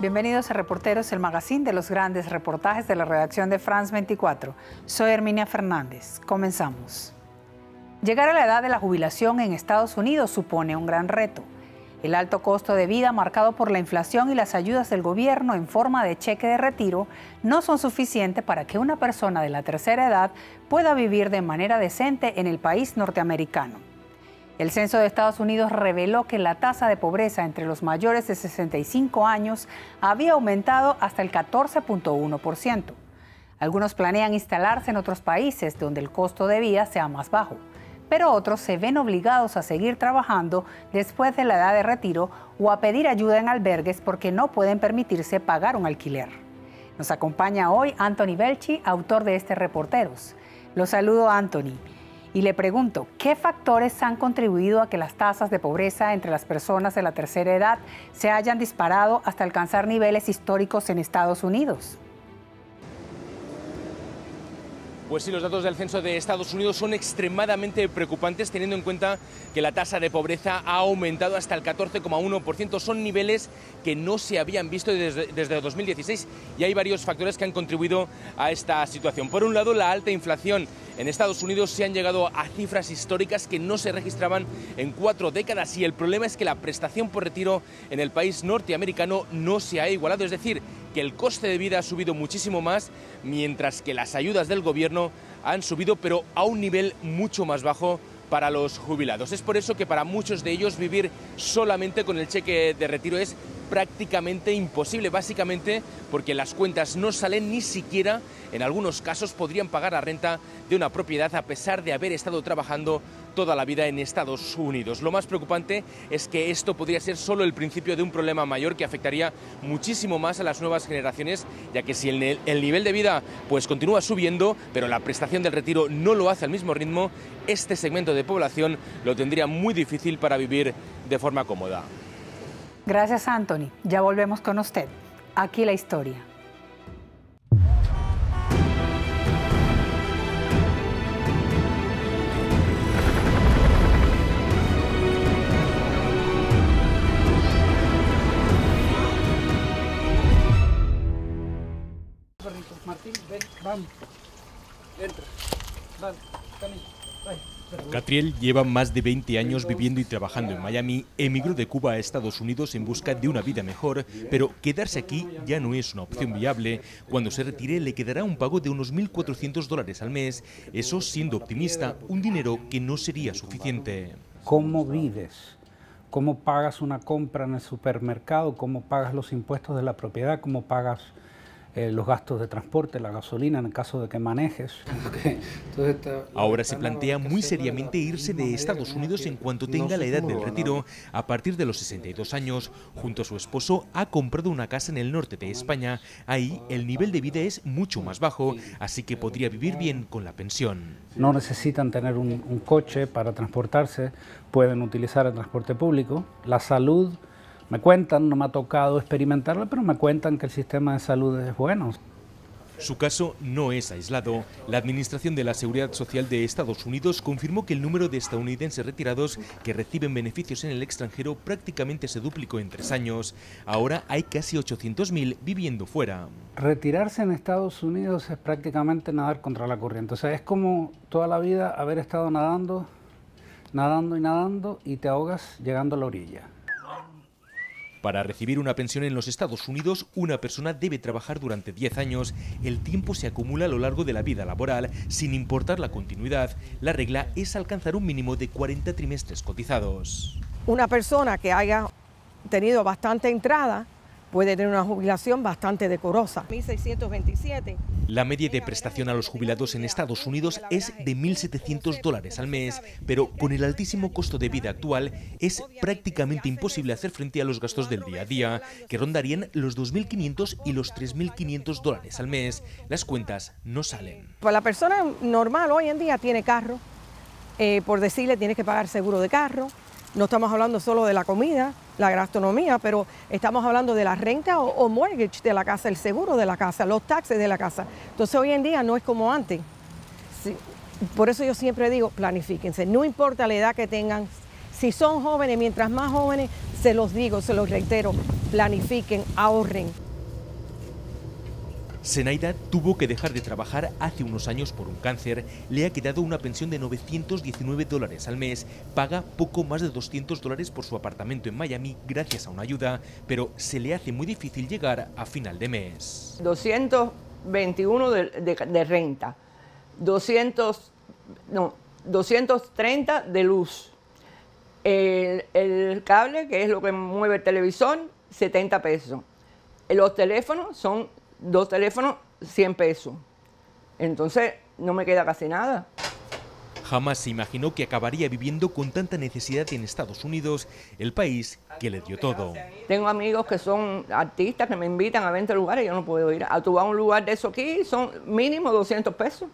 Bienvenidos a Reporteros, el magazine de los grandes reportajes de la redacción de France 24. Soy Herminia Fernández. Comenzamos. Llegar a la edad de la jubilación en Estados Unidos supone un gran reto. El alto costo de vida marcado por la inflación y las ayudas del gobierno en forma de cheque de retiro no son suficientes para que una persona de la tercera edad pueda vivir de manera decente en el país norteamericano. El censo de Estados Unidos reveló que la tasa de pobreza entre los mayores de 65 años había aumentado hasta el 14.1%. Algunos planean instalarse en otros países donde el costo de vida sea más bajo, pero otros se ven obligados a seguir trabajando después de la edad de retiro o a pedir ayuda en albergues porque no pueden permitirse pagar un alquiler. Nos acompaña hoy Anthony Belchi, autor de este Reporteros. Lo saludo, Anthony. Y le pregunto, ¿qué factores han contribuido a que las tasas de pobreza entre las personas de la tercera edad se hayan disparado hasta alcanzar niveles históricos en Estados Unidos? Pues sí, los datos del censo de Estados Unidos son extremadamente preocupantes, teniendo en cuenta que la tasa de pobreza ha aumentado hasta el 14,1%. Son niveles que no se habían visto desde 2016 y hay varios factores que han contribuido a esta situación. Por un lado, la alta inflación. En Estados Unidos se han llegado a cifras históricas que no se registraban en 4 décadas y el problema es que la prestación por retiro en el país norteamericano no se ha igualado, es decir, que el coste de vida ha subido muchísimo más, mientras que las ayudas del gobierno han subido, pero a un nivel mucho más bajo para los jubilados. Es por eso que para muchos de ellos vivir solamente con el cheque de retiro es prácticamente imposible, básicamente porque las cuentas no salen, ni siquiera en algunos casos podrían pagar la renta de una propiedad a pesar de haber estado trabajando toda la vida en Estados Unidos. Lo más preocupante es que esto podría ser solo el principio de un problema mayor que afectaría muchísimo más a las nuevas generaciones, ya que si el nivel de vida pues continúa subiendo, pero la prestación del retiro no lo hace al mismo ritmo, este segmento de población lo tendría muy difícil para vivir de forma cómoda. Gracias, Anthony. Ya volvemos con usted. Aquí la historia. Martín, ven, vamos. Entra. Vale, camina. Catriel lleva más de 20 años viviendo y trabajando en Miami. Emigró de Cuba a Estados Unidos en busca de una vida mejor, pero quedarse aquí ya no es una opción viable. Cuando se retire le quedará un pago de unos $1.400 al mes, eso siendo optimista, un dinero que no sería suficiente. ¿Cómo vives? ¿Cómo pagas una compra en el supermercado? ¿Cómo pagas los impuestos de la propiedad? ¿Cómo pagas los gastos de transporte, la gasolina en el caso de que manejes? Ahora se plantea muy seriamente irse de Estados Unidos en cuanto tenga la edad del retiro. A partir de los 62 años, junto a su esposo, ha comprado una casa en el norte de España. Ahí el nivel de vida es mucho más bajo, así que podría vivir bien con la pensión. No necesitan tener un coche para transportarse, pueden utilizar el transporte público. La salud, me cuentan, no me ha tocado experimentarla, pero me cuentan que el sistema de salud es bueno. Su caso no es aislado. La Administración de la Seguridad Social de Estados Unidos confirmó que el número de estadounidenses retirados que reciben beneficios en el extranjero prácticamente se duplicó en 3 años. Ahora hay casi 800.000 viviendo fuera. Retirarse en Estados Unidos es prácticamente nadar contra la corriente. O sea, es como toda la vida haber estado nadando, nadando y nadando y te ahogas llegando a la orilla. Para recibir una pensión en los Estados Unidos, una persona debe trabajar durante 10 años. El tiempo se acumula a lo largo de la vida laboral, sin importar la continuidad. La regla es alcanzar un mínimo de 40 trimestres cotizados. Una persona que haya tenido bastante entrada puede tener una jubilación bastante decorosa. 1.627. La media de prestación a los jubilados en Estados Unidos es de $1.700 al mes, pero con el altísimo costo de vida actual es prácticamente imposible hacer frente a los gastos del día a día, que rondarían los $2.500 y los $3.500 al mes. Las cuentas no salen. Pues la persona normal hoy en día tiene carro, por decirle, tiene que pagar seguro de carro. No estamos hablando solo de la comida, la gastronomía, pero estamos hablando de la renta o mortgage de la casa, el seguro de la casa, los taxes de la casa. Entonces hoy en día no es como antes. Sí, por eso yo siempre digo, planifíquense, no importa la edad que tengan. Si son jóvenes, mientras más jóvenes, Se los digo, se los reitero, planifiquen, ahorren. Zenaida tuvo que dejar de trabajar hace unos años por un cáncer. Le ha quedado una pensión de $919 al mes. Paga poco más de $200 por su apartamento en Miami gracias a una ayuda, pero se le hace muy difícil llegar a final de mes. 221 de renta, 230 de luz. El cable, que es lo que mueve el televisor, 70 pesos. Los teléfonos son 2 teléfonos, 100 pesos. Entonces, no me queda casi nada. Jamás se imaginó que acabaría viviendo con tanta necesidad en Estados Unidos, el país que le dio todo. Tengo amigos que son artistas que me invitan a 20 lugares y yo no puedo ir. A tu a un lugar de eso aquí son mínimo 200 pesos.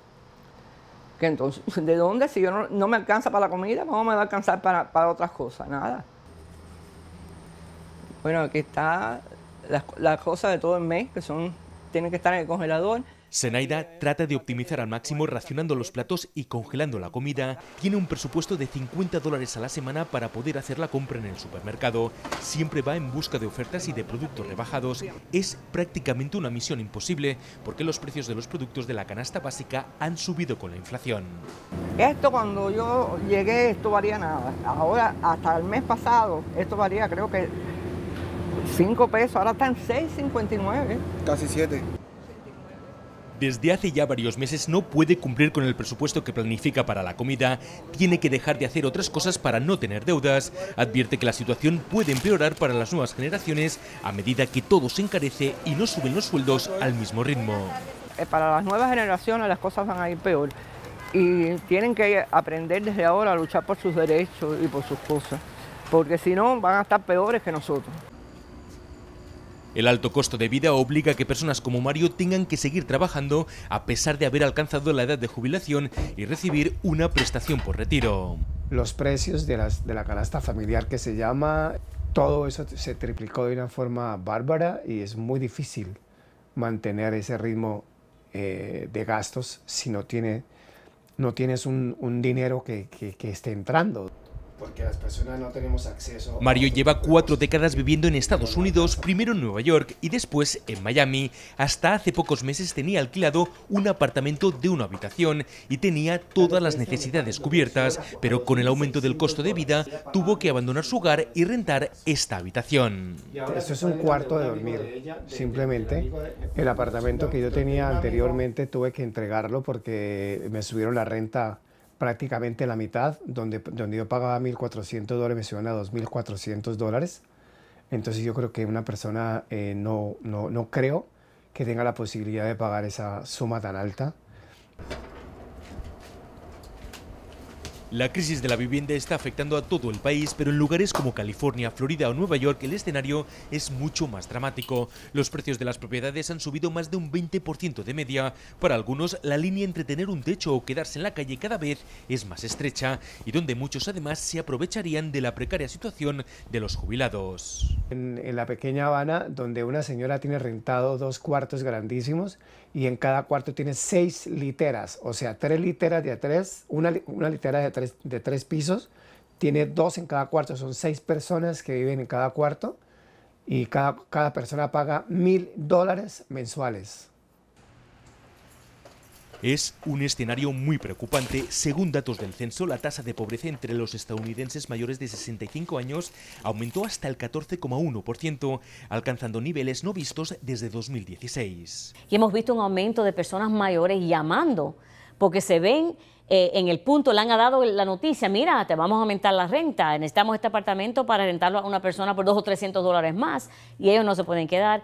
Que entonces, ¿de dónde? Si yo no me alcanza para la comida, ¿cómo me va a alcanzar para otras cosas? Nada. Bueno, aquí está las cosas de todo el mes, que tienen que estar en el congelador. Zenaida trata de optimizar al máximo racionando los platos y congelando la comida. Tiene un presupuesto de $50 a la semana para poder hacer la compra en el supermercado. Siempre va en busca de ofertas y de productos rebajados. Es prácticamente una misión imposible porque los precios de los productos de la canasta básica han subido con la inflación. Esto cuando yo llegué, esto valía nada. Ahora, hasta el mes pasado, esto valía creo que 5 pesos. Ahora está en 6.59. Casi 7. Desde hace ya varios meses no puede cumplir con el presupuesto que planifica para la comida, tiene que dejar de hacer otras cosas para no tener deudas. Advierte que la situación puede empeorar para las nuevas generaciones a medida que todo se encarece y no suben los sueldos al mismo ritmo. Para las nuevas generaciones las cosas van a ir peor y tienen que aprender desde ahora a luchar por sus derechos y por sus cosas, porque si no van a estar peores que nosotros. El alto costo de vida obliga a que personas como Mario tengan que seguir trabajando a pesar de haber alcanzado la edad de jubilación y recibir una prestación por retiro. Los precios de la canasta familiar que se llama, todo eso se triplicó de una forma bárbara y es muy difícil mantener ese ritmo de gastos si no tienes un dinero que esté entrando. Porque las personas no tenemos acceso. Mario lleva 4 décadas viviendo en Estados Unidos, primero en Nueva York y después en Miami. Hasta hace pocos meses tenía alquilado un apartamento de una habitación y tenía todas las necesidades cubiertas, pero con el aumento del costo de vida tuvo que abandonar su hogar y rentar esta habitación. Esto es un cuarto de dormir, simplemente. El apartamento que yo tenía anteriormente tuve que entregarlo porque me subieron la renta prácticamente la mitad, donde yo pagaba $1.400 me suben a $2.400. Entonces yo creo que una persona no creo que tenga la posibilidad de pagar esa suma tan alta. La crisis de la vivienda está afectando a todo el país, pero en lugares como California, Florida o Nueva York el escenario es mucho más dramático. Los precios de las propiedades han subido más de un 20% de media. Para algunos, la línea entre tener un techo o quedarse en la calle cada vez es más estrecha y donde muchos además se aprovecharían de la precaria situación de los jubilados. En la pequeña Habana, donde una señora tiene rentado 2 cuartos grandísimos y en cada cuarto tiene 6 literas, o sea, 3 literas de 3, una litera de 3 pisos, tiene 2 en cada cuarto, son 6 personas que viven en cada cuarto y cada persona paga $1.000 mensuales. Es un escenario muy preocupante. Según datos del censo, la tasa de pobreza entre los estadounidenses mayores de 65 años aumentó hasta el 14,1%, alcanzando niveles no vistos desde 2016. Y hemos visto un aumento de personas mayores llamando, porque se ven en el punto, le han dado la noticia, mira, te vamos a aumentar la renta, necesitamos este apartamento para rentarlo a una persona por $200 o $300 más, y ellos no se pueden quedar.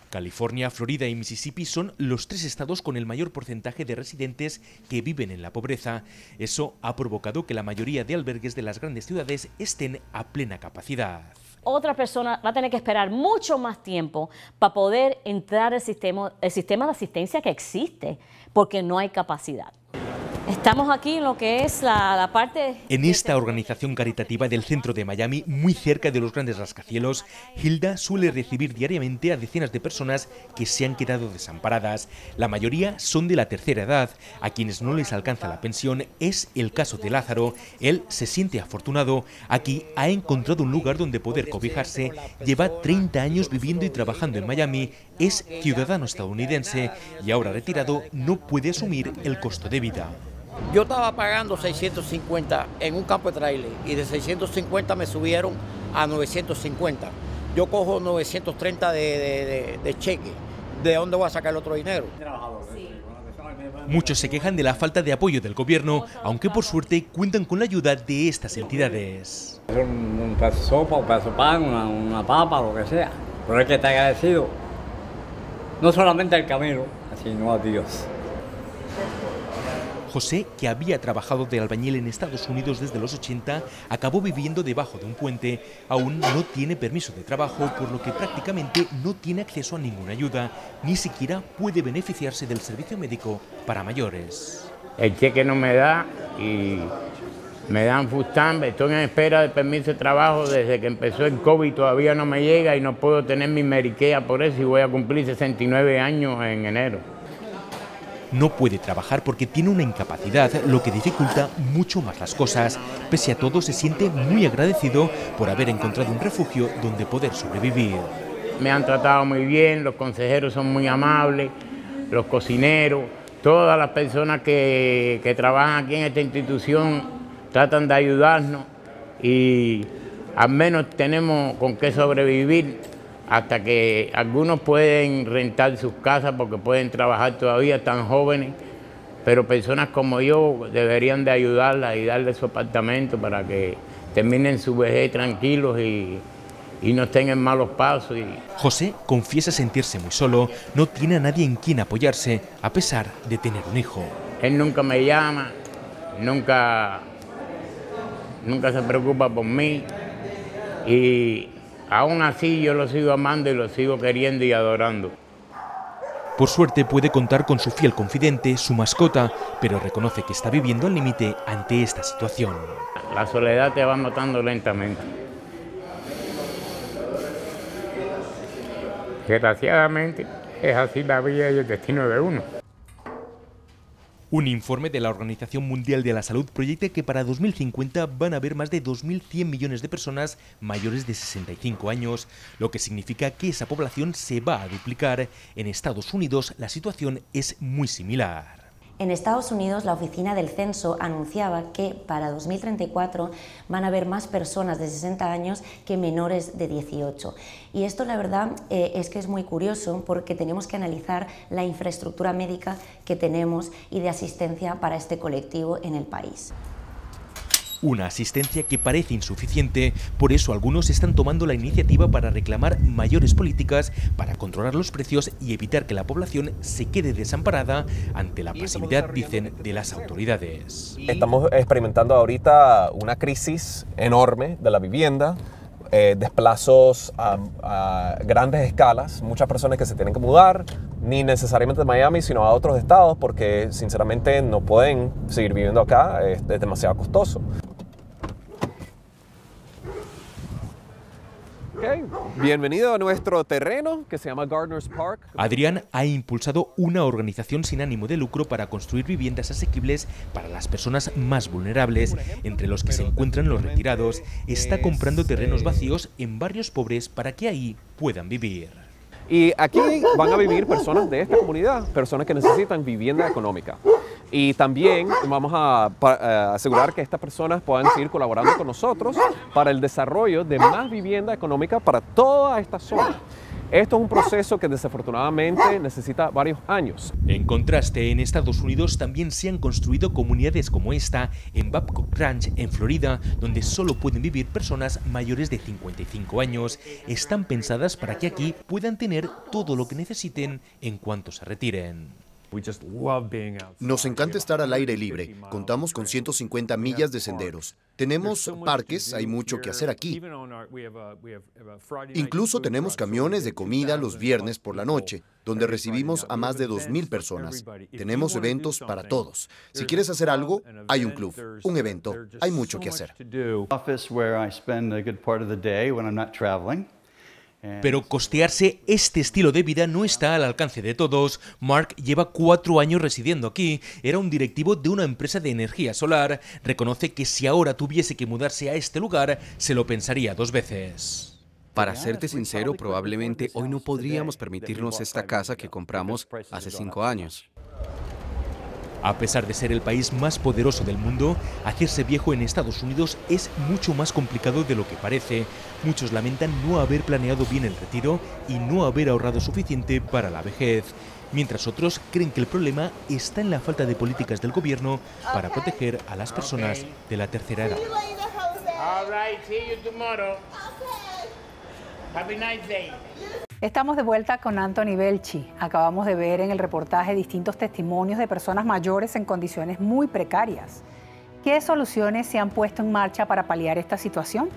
California, Florida y Mississippi son los 3 estados con el mayor porcentaje de residentes que viven en la pobreza. Eso ha provocado que la mayoría de albergues de las grandes ciudades estén a plena capacidad. Otra persona va a tener que esperar mucho más tiempo para poder entrar al sistema de asistencia que existe, porque no hay capacidad. Estamos aquí en lo que es la parte... En esta organización caritativa del centro de Miami, muy cerca de los grandes rascacielos, Hilda suele recibir diariamente a decenas de personas que se han quedado desamparadas. La mayoría son de la tercera edad. A quienes no les alcanza la pensión es el caso de Lázaro. Él se siente afortunado. Aquí ha encontrado un lugar donde poder cobijarse. Lleva 30 años viviendo y trabajando en Miami. Es ciudadano estadounidense y ahora retirado no puede asumir el costo de vida. Yo estaba pagando 650 en un campo de trailer y de 650 me subieron a 950. Yo cojo 930 de cheque. ¿De dónde voy a sacar el otro dinero? Muchos se quejan de la falta de apoyo del gobierno, aunque por suerte cuentan con la ayuda de estas entidades. Un pedazo de sopa, un pedazo de pan, una papa, lo que sea. Pero hay que estar agradecido, no solamente al camino, sino a Dios. José, que había trabajado de albañil en Estados Unidos desde los 80, acabó viviendo debajo de un puente. Aún no tiene permiso de trabajo, por lo que prácticamente no tiene acceso a ninguna ayuda. Ni siquiera puede beneficiarse del servicio médico para mayores. El cheque no me da y me dan food stamp. Estoy en espera de permiso de trabajo desde que empezó el COVID. Todavía no me llega y no puedo tener mi Medicare por eso y voy a cumplir 69 años en enero. No puede trabajar porque tiene una incapacidad, lo que dificulta mucho más las cosas. Pese a todo, se siente muy agradecido por haber encontrado un refugio donde poder sobrevivir. Me han tratado muy bien, los consejeros son muy amables, los cocineros, todas las personas que trabajan aquí en esta institución tratan de ayudarnos y al menos tenemos con qué sobrevivir. Hasta que algunos pueden rentar sus casas porque pueden trabajar todavía, están jóvenes, pero personas como yo deberían de ayudarlas y darle su apartamento para que terminen su vejez tranquilos y no estén en malos pasos. José confiesa sentirse muy solo, no tiene a nadie en quien apoyarse, a pesar de tener un hijo. Él nunca me llama, nunca se preocupa por mí y aún así yo lo sigo amando y lo sigo queriendo y adorando. Por suerte puede contar con su fiel confidente, su mascota, pero reconoce que está viviendo al límite ante esta situación. La soledad te va matando lentamente. Desgraciadamente es así la vida y el destino de uno. Un informe de la Organización Mundial de la Salud proyecta que para 2050 van a haber más de 2.100 millones de personas mayores de 65 años, lo que significa que esa población se va a duplicar. En Estados Unidos la situación es muy similar. En Estados Unidos, la Oficina del Censo anunciaba que para 2034 van a haber más personas de 60 años que menores de 18. Y esto, la verdad, es que es muy curioso porque tenemos que analizar la infraestructura médica que tenemos y de asistencia para este colectivo en el país. Una asistencia que parece insuficiente, por eso algunos están tomando la iniciativa para reclamar mayores políticas para controlar los precios y evitar que la población se quede desamparada ante la pasividad, dicen, de las autoridades. Estamos experimentando ahorita una crisis enorme de la vivienda, desplazos a grandes escalas, muchas personas que se tienen que mudar, ni necesariamente de Miami, sino a otros estados, porque sinceramente no pueden seguir viviendo acá, es demasiado costoso. Okay. Bienvenido a nuestro terreno que se llama Gardner's Park. Adrián ha impulsado una organización sin ánimo de lucro para construir viviendas asequibles para las personas más vulnerables, entre los que se encuentran los retirados. Está comprando terrenos vacíos en barrios pobres para que ahí puedan vivir. Y aquí van a vivir personas de esta comunidad, personas que necesitan vivienda económica. Y también vamos a asegurar que estas personas puedan seguir colaborando con nosotros para el desarrollo de más vivienda económica para toda esta zona. Esto es un proceso que desafortunadamente necesita varios años. En contraste, en Estados Unidos también se han construido comunidades como esta en Babcock Ranch, en Florida, donde solo pueden vivir personas mayores de 55 años. Están pensadas para que aquí puedan tener todo lo que necesiten en cuanto se retiren. Nos encanta estar al aire libre. Contamos con 150 millas de senderos. Tenemos parques, hay mucho que hacer aquí. Incluso tenemos camiones de comida los viernes por la noche, donde recibimos a más de 2,000 personas. Tenemos eventos para todos. Si quieres hacer algo, hay un club, un evento, hay mucho que hacer. Pero costearse este estilo de vida no está al alcance de todos. Mark lleva 4 años residiendo aquí. Era un directivo de una empresa de energía solar. Reconoce que si ahora tuviese que mudarse a este lugar, se lo pensaría 2 veces. Para serte sincero, probablemente hoy no podríamos permitirnos esta casa que compramos hace 5 años. A pesar de ser el país más poderoso del mundo, hacerse viejo en Estados Unidos es mucho más complicado de lo que parece. Muchos lamentan no haber planeado bien el retiro y no haber ahorrado suficiente para la vejez, mientras otros creen que el problema está en la falta de políticas del gobierno para proteger a las personas de la tercera edad. Estamos de vuelta con Anthony Belchi. Acabamos de ver en el reportaje distintos testimonios de personas mayores en condiciones muy precarias. ¿Qué soluciones se han puesto en marcha para paliar esta situación?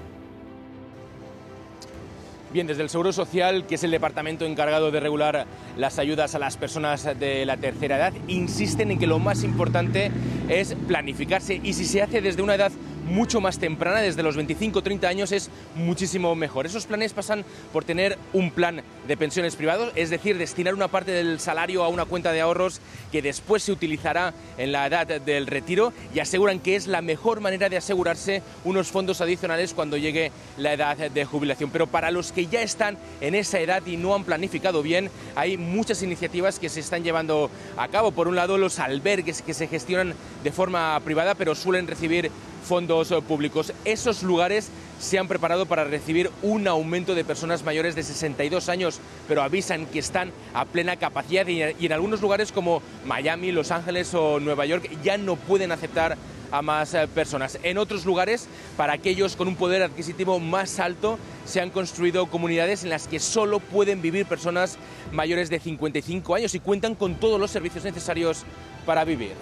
Bien, desde el Seguro Social, que es el departamento encargado de regular las ayudas a las personas de la tercera edad, insisten en que lo más importante es planificarse, y si se hace desde una edad mucho más temprana, desde los 25 o 30 años, es muchísimo mejor. Esos planes pasan por tener un plan de pensiones privados, es decir, destinar una parte del salario a una cuenta de ahorros que después se utilizará en la edad del retiro, y aseguran que es la mejor manera de asegurarse unos fondos adicionales cuando llegue la edad de jubilación. Pero para los que ya están en esa edad y no han planificado bien, hay muchas iniciativas que se están llevando a cabo. Por un lado, los albergues que se gestionan de forma privada, pero suelen recibir fondos públicos. Esos lugares se han preparado para recibir un aumento de personas mayores de 62 años, pero avisan que están a plena capacidad, y en algunos lugares como Miami, Los Ángeles o Nueva York ya no pueden aceptar a más personas. En otros lugares, para aquellos con un poder adquisitivo más alto, se han construido comunidades en las que solo pueden vivir personas mayores de 55 años y cuentan con todos los servicios necesarios para vivir.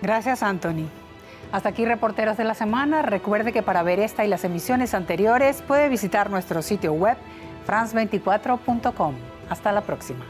Gracias, Anthony. Hasta aquí Reporteros de la Semana. Recuerde que para ver esta y las emisiones anteriores puede visitar nuestro sitio web france24.com. Hasta la próxima.